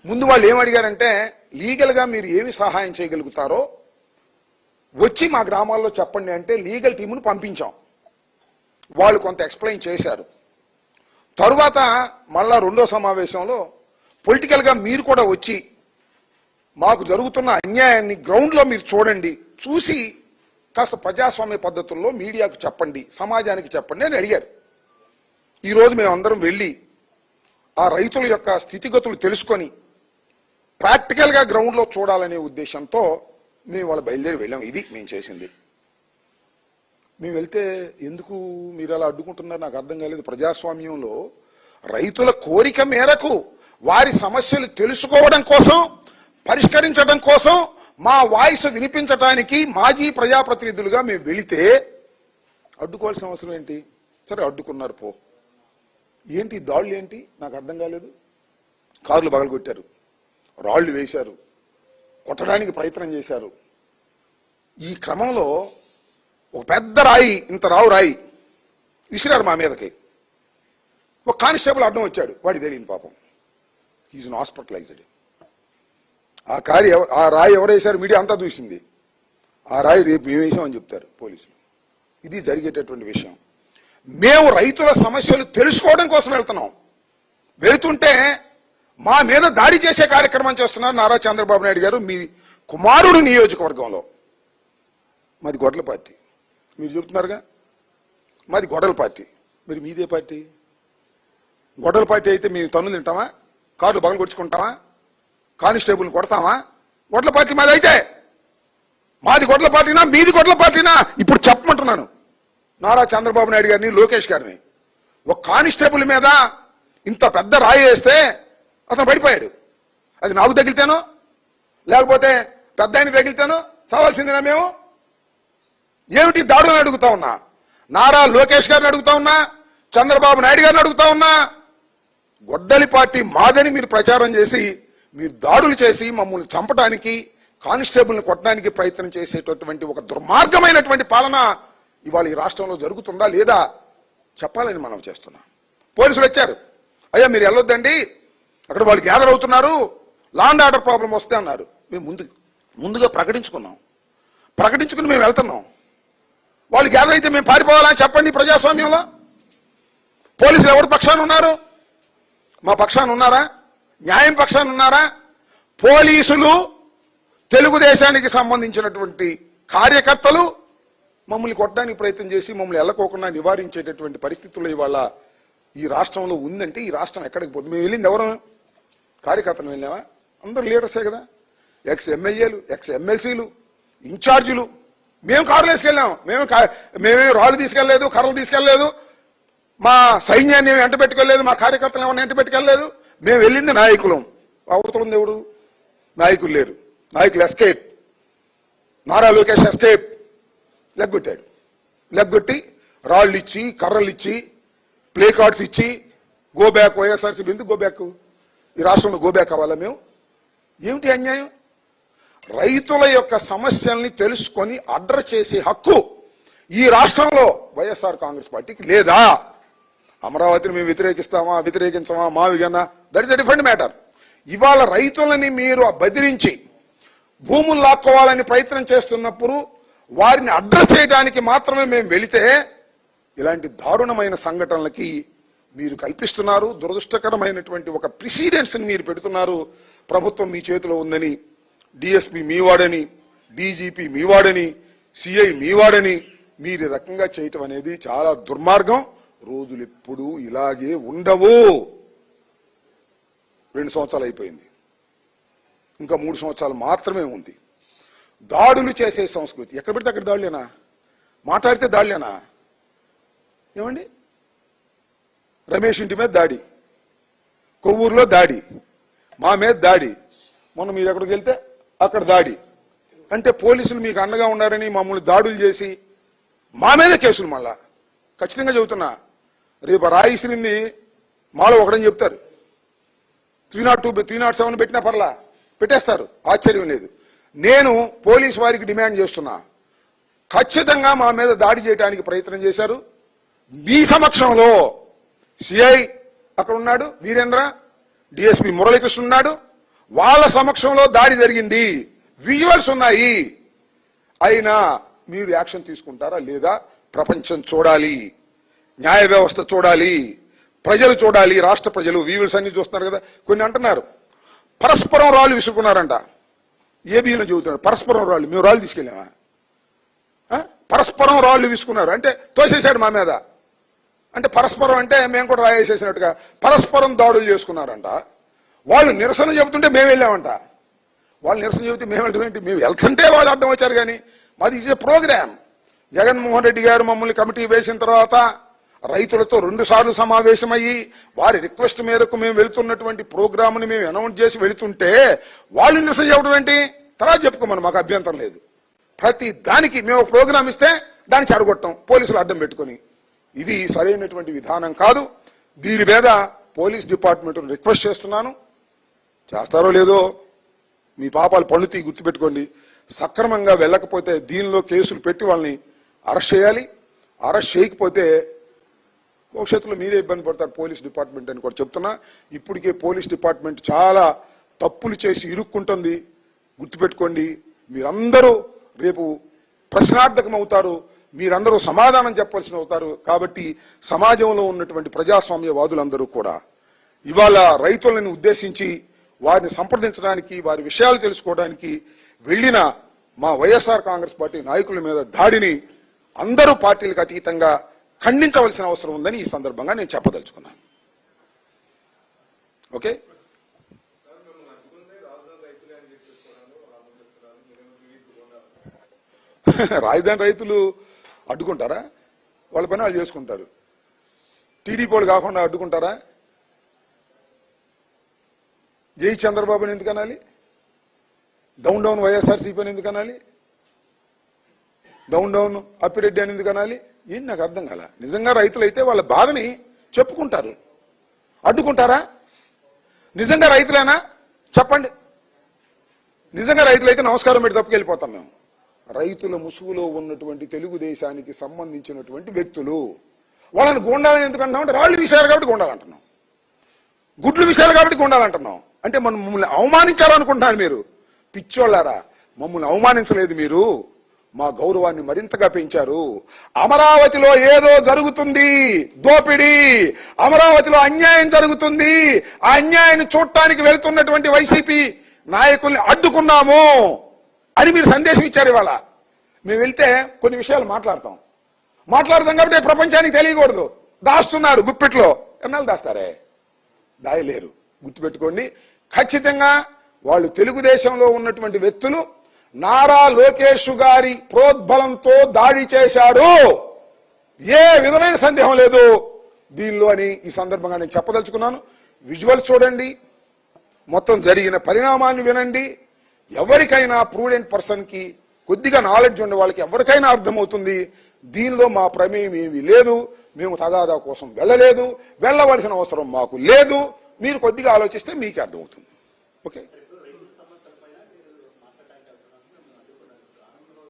ముందు వాళ్ళు ఏమడిగారంటే లీగల్గా మీరు ఏమి సహాయం చేయగలుగుతారో వచ్చి మా గ్రామాల్లో చెప్పండి అంటే లీగల్ టీమును పంపించాం. వాళ్ళు కొంత ఎక్స్ప్లెయిన్ చేశారు. తరువాత మళ్ళా రెండో సమావేశంలో పొలిటికల్గా మీరు కూడా వచ్చి మాకు జరుగుతున్న అన్యాయాన్ని గ్రౌండ్లో మీరు చూడండి, చూసి కాస్త ప్రజాస్వామ్య పద్ధతుల్లో మీడియాకు చెప్పండి, సమాజానికి చెప్పండి అని అడిగారు. ఈరోజు మేమందరం వెళ్ళి ఆ రైతుల యొక్క స్థితిగతులు తెలుసుకొని ప్రాక్టికల్గా గ్రౌండ్లో చూడాలనే ఉద్దేశంతో మేము వాళ్ళ బయలుదేరి వెళ్ళాం. ఇది మేము చేసింది. మేము వెళ్తే ఎందుకు మీరు అలా అడ్డుకుంటున్నారు నాకు అర్థం కాలేదు. ప్రజాస్వామ్యంలో రైతుల కోరిక మేరకు వారి సమస్యలు తెలుసుకోవడం కోసం, పరిష్కరించడం కోసం మా వాయిస్ వినిపించడానికి మాజీ ప్రజాప్రతినిధులుగా మేము వెళితే అడ్డుకోవాల్సిన అవసరం ఏంటి? సరే అడ్డుకున్నారు పో. ఏంటి దాడులు ఏంటి నాకు అర్థం కాలేదు. కార్లు పగలగొట్టారు, రాళ్లు వేశారు, కొట్టడానికి ప్రయత్నం చేశారు. ఈ క్రమంలో ఒక పెద్ద రాయి, ఇంత రాయి విసిరారు మా మీదకి. ఒక కానిస్టేబుల్ అడ్డం వచ్చాడు, వాడికి తెలియదు పాపం. Is hospitalised. ఆ రాయి ఎవరు వేశారు మీడియా అంతా చూసింది. ఆ రాయి రేపు మేము వేసామని చెప్తారు పోలీసులు. ఇది జరిగేటటువంటి విషయం. మేము రైతుల సమస్యలు తెలుసుకోవడం కోసం వెళ్తున్నాం. వెళుతుంటే మా మీద దాడి చేసే కార్యక్రమం చేస్తున్నారు నారా చంద్రబాబు నాయుడు గారు. మీ కుమారుడు నియోజకవర్గంలో, మాది గొడ్డల పార్టీ, మీరు చెబుతున్నారుగా మాది గొడ్డల పార్టీ, మరి మీదే పార్టీ. గొడ్డల పార్టీ అయితే మేము తన్నులు తింటామా, కార్లు బగలు కొట్టుకుంటామా, కానిస్టేబుల్ని కొడతామా? గొడ్డల పార్టీ మాది అయితే. మాది గొడ్డల పార్టీనా మీది గొడ్డల పార్టీనా ఇప్పుడు చెప్పమంటున్నాను నారా చంద్రబాబు నాయుడు గారిని, లోకేష్ గారిని. ఒక కానిస్టేబుల్ మీద ఇంత పెద్ద రాయి వేస్తే అతను పడిపోయాడు. అది నాకు తగిలితేనో లేకపోతే పెద్ద ఆయనకి తగిలితేనో చావాల్సిందేనా మేము? ఏమిటి దాడులను అడుగుతా ఉన్నా, నారా లోకేష్ గారిని అడుగుతా ఉన్నా, చంద్రబాబు నాయుడు గారిని అడుగుతా ఉన్నా. గొడ్డలి పార్టీ మాదని మీరు ప్రచారం చేసి మీరు దాడులు చేసి మమ్మల్ని చంపడానికి, కానిస్టేబుల్ని కొట్టడానికి ప్రయత్నం చేసేటటువంటి ఒక దుర్మార్గమైనటువంటి పాలన ఇవాళ ఈ రాష్ట్రంలో జరుగుతుందా లేదా చెప్పాలని మనం చేస్తున్నాం. పోలీసులు వచ్చారు, అయ్యా మీరు వెళ్ళొద్దండి, అక్కడ వాళ్ళు గ్యాదర్ అవుతున్నారు, లా అండ్ ఆర్డర్ ప్రాబ్లం వస్తే అన్నారు. మేము ముందుగా ప్రకటించుకుని మేము వెళ్తున్నాం. వాళ్ళు గ్యాదర్ అయితే మేము పారిపోవాలని చెప్పండి. ప్రజాస్వామ్యంలో పోలీసులు ఎవరి పక్షాన ఉన్నారు? మా పక్షాన ఉన్నారా? న్యాయం పక్షాన ఉన్నారా? పోలీసులు, తెలుగుదేశానికి సంబంధించినటువంటి కార్యకర్తలు మమ్మల్ని కొట్టడానికి ప్రయత్నం చేసి మమ్మల్ని వెళ్ళకోకుండా నివారించేటటువంటి పరిస్థితుల్లో ఇవాళ ఈ రాష్ట్రంలో ఉందంటే ఈ రాష్ట్రం ఎక్కడికి పోతుంది? మేము వెళ్ళింది ఎవరు? కార్యకర్తలు వెళ్ళామా? అందరు లీడర్సే కదా, ఎక్స్ ఎమ్మెల్యేలు, ఎక్స్ ఎమ్మెల్సీలు, ఇన్ఛార్జీలు. మేము కార్లు వేసుకెళ్ళాం. మేమే రాళ్ళు తీసుకెళ్లలేదు, కర్రలు తీసుకెళ్లలేదు, మా సైన్యాన్ని వెంట పెట్టుకెళ్లేదు, మా కార్యకర్తలు ఎవరిని వెంట పెట్టుకెళ్లేదు. మేము వెళ్ళింది నాయకులం. అవతలం దేవుడు నాయకులు లేరు. నాయకులు ఎస్కేప్. నారా లోకేష్ ఎస్కేప్. లెగ్గొట్టి రాళ్ళు ఇచ్చి, కర్రలు ఇచ్చి, ప్లే కార్డ్స్ ఇచ్చి గో బ్యాక్, వైఎస్ఆర్సీపీ ఎందుకు గో బ్యాక్? ఈ రాష్ట్రంలో గో బ్యాక్ అవ్వాలా మేము? ఏమిటి అన్యాయం? రైతుల యొక్క సమస్యల్ని తెలుసుకొని అడ్రస్ చేసే హక్కు ఈ రాష్ట్రంలో వైఎస్ఆర్ కాంగ్రెస్ పార్టీకి లేదా? అమరావతిని మేము వ్యతిరేకించమా మావిగన్నా, that is a different matter. ఇవాళ రైతులని మీరు బెదిరించి భూములు లాక్కోవాలని ప్రయత్నం చేస్తున్నప్పుడు వారిని అడ్రస్ చేయడానికి మాత్రమే మేము వెళితే ఇలాంటి దారుణమైన సంఘటనలకి మీరు కల్పిస్తున్నారు. దురదృష్టకరమైనటువంటి ఒక ప్రిసిడెన్స్ ని మీరు పెడుతున్నారు. ప్రభుత్వం మీ చేతిలో ఉందని, డిఎస్పీ మీవాడని, డీజీపీ మీవాడని, సిఐ మీవాడని మీరు ఈ రకంగా చేయటం అనేది చాలా దుర్మార్గం. రోజులు ఎప్పుడు ఇలాగే ఉండవు. 2 సంవత్సరాలు అయిపోయింది, ఇంకా 3 సంవత్సరాలు మాత్రమే ఉంది. దాడులు చేసే సంస్కృతి ఎక్కడ పెడితే అక్కడ దాడులేనా? మాట్లాడితే దాడులేనా? ఏమండి, రమేష్ ఇంటి మీద దాడి, కొవ్వూరులో దాడి, మా మీద దాడి, మొన్న మీరు ఎక్కడికి వెళ్తే అక్కడ దాడి. అంటే పోలీసులు మీకు అండగా ఉన్నారని మమ్మల్ని దాడులు చేసి మా మీద కేసులు. మళ్ళా ఖచ్చితంగా చెబుతున్నా, రేపు రాయిసిరింది మాలో ఒకడని చెప్తారు. 302, 307 పెట్టినా పర్లా పెట్టేస్తారు, ఆశ్చర్యం లేదు. నేను పోలీసు వారికి డిమాండ్ చేస్తున్నా, ఖచ్చితంగా మా మీద దాడి చేయడానికి ప్రయత్నం చేశారు. మీ సమక్షంలో సిఐ అక్కడ ఉన్నాడు, వీరేంద్ర, డిఎస్పీ మురళీకృష్ణ ఉన్నాడు, వాళ్ళ సమక్షంలో దాడి జరిగింది, విజువల్స్ ఉన్నాయి. అయినా మీరు యాక్షన్ తీసుకుంటారా లేదా? ప్రపంచం చూడాలి, న్యాయ వ్యవస్థ చూడాలి, ప్రజలు చూడాలి, రాష్ట్ర ప్రజలు. విజువల్స్ అన్ని చూస్తున్నారు కదా. కొన్ని అంటున్నారు పరస్పరం రాళ్ళు విసుకున్నారంట. ఏబీలో చెబుతున్నారు పరస్పరం రాళ్ళు. మేము రాళ్ళు తీసుకెళ్ళామా? పరస్పరం రాళ్ళు విసుకున్నారు అంటే తోసేశాడు మా మీద. అంటే పరస్పరం అంటే మేము కూడా రాయేసేసినట్టుగా పరస్పరం దాడులు చేసుకున్నారంట. వాళ్ళు నిరసన చెబుతుంటే మేము వెళ్ళామంట. వాళ్ళు నిరసన చెబితే మేము వెళ్ళటం ఏంటి? మేము వెళ్తుంటే వాళ్ళు అడ్డం వచ్చారు. కానీ మాది is a programme. Jaganmohan Reddy గారు మమ్మల్ని కమిటీ వేసిన తర్వాత రైతులతో 2 సార్లు సమావేశమయ్యి వారి రిక్వెస్ట్ మేరకు మేము వెళుతున్నటువంటి ప్రోగ్రామ్ని మేము అనౌన్స్ చేసి వెళుతుంటే వాళ్ళు నిరసన చెప్పడం ఏంటి? తర్వాత చెప్పుకోమని మాకు అభ్యంతరం లేదు. ప్రతి దానికి మేము ప్రోగ్రామ్ ఇస్తే దాన్ని చెడగొట్టం పోలీసులు అడ్డం పెట్టుకుని. ఇది సరైనటువంటి విధానం కాదు. దీని మీద పోలీస్ డిపార్ట్మెంట్ రిక్వెస్ట్ చేస్తున్నాను. చేస్తారో లేదో మీ పాపాలు పండుతీ గుర్తుపెట్టుకోండి. సక్రమంగా వెళ్ళకపోతే దీనిలో కేసులు పెట్టి వాళ్ళని అరెస్ట్ చేయాలి. అరెస్ట్ చేయకపోతే భవిష్యత్తులో మీరే ఇబ్బంది పడతారు పోలీస్ డిపార్ట్మెంట్ అని కూడా చెప్తున్నా. ఇప్పటికే పోలీస్ డిపార్ట్మెంట్ చాలా తప్పులు చేసి ఇరుక్కుంటుంది. గుర్తుపెట్టుకోండి. మీరందరూ రేపు ప్రశ్నార్థకం అవుతారు. మీరందరూ సమాధానం చెప్పాల్సి అవుతారు. కాబట్టి సమాజంలో ఉన్నటువంటి ప్రజాస్వామ్యవాదులందరూ కూడా ఇవాళ రైతులను ఉద్దేశించి వారిని సంప్రదించడానికి, వారి విషయాలు తెలుసుకోవడానికి వెళ్లిన మా వైఎస్ఆర్ కాంగ్రెస్ పార్టీ నాయకుల మీద దాడిని అందరూ పార్టీలకు అతీతంగా ఖండించవలసిన అవసరం ఉందని ఈ సందర్భంగా నేను చెప్పదలుచుకున్నాను. ఓకే. రాజధాని రైతులు అడ్డుకుంటారా? వాళ్ళ పని వాళ్ళు చేసుకుంటారు. టీడీపీ వాళ్ళు కాకుండా అడ్డుకుంటారా? జై చంద్రబాబుని ఎందుకు అనాలి? డౌన్ డౌన్ వైఎస్ఆర్సీపీ అని ఎందుకు అనాలి? డౌన్ డౌన్ అప్పిరెడ్డి అని ఎందుకు అనాలి? ఏం నాకు అర్థం కాల. నిజంగా రైతులైతే వాళ్ళ బాధని చెప్పుకుంటారు. అడ్డుకుంటారా? నిజంగా రైతులేనా చెప్పండి. నిజంగా రైతులైతే నమస్కారం పెట్టి తప్పుకెళ్ళిపోతాం మేము. రైతుల ముసుగులో ఉన్నటువంటి తెలుగుదేశానికి సంబంధించినటువంటి వ్యక్తులు వాళ్ళని గోండాలని ఎందుకు అంటున్నాం అంటే రాళ్ళు విషయాలు కాబట్టి గోండాలంటున్నాం, గుడ్లు విషయాలు కాబట్టి గోండాలంటున్నాం. అంటే మమ్మల్ని అవమానించాలనుకుంటున్నారు మీరు. పిచ్చోళ్ళారా, మమ్మల్ని అవమానించలేదు మీరు, మా గౌరవాన్ని మరింతగా పెంచారు. అమరావతిలో ఏదో జరుగుతుంది, దోపిడీ, అమరావతిలో అన్యాయం జరుగుతుంది. ఆ అన్యాయాన్ని చూడటానికి వెళుతున్నటువంటి వైసీపీ నాయకుల్ని అడ్డుకున్నాము అని మీరు సందేశం ఇచ్చారు. ఇవాళ మేము వెళ్తే కొన్ని విషయాలు మాట్లాడతాం కాబట్టి ప్రపంచానికి తెలియకూడదు. దాస్తున్నారు గుప్పిట్లో. ఎన్నాళ్ళు దాస్తారే? దాయలేరు. గుర్తుపెట్టుకోండి. ఖచ్చితంగా వాళ్ళు తెలుగుదేశంలో ఉన్నటువంటి వ్యక్తులు నారా లోకేష్ గారి ప్రోద్బలంతో దాడి చేశారు. ఏ విధమైన సందేహం లేదు దీనిలో అని ఈ సందర్భంగా నేను చెప్పదలుచుకున్నాను. విజువల్స్ చూడండి, మొత్తం జరిగిన పరిణామాన్ని వినండి. ఎవరికైనా ప్రూడెంట్ పర్సన్ కి, కొద్దిగా నాలెడ్జ్ ఉన్న వాళ్ళకి ఎవరికైనా అర్థమవుతుంది దీనిలో మా ప్రమేయం ఏమీ లేదు. మేము తగాదా కోసం వెళ్ళలేదు, వెళ్ళవలసిన అవసరం మాకు లేదు. మీరు కొద్దిగా ఆలోచిస్తే మీకే అర్థమవుతుంది. ఓకే.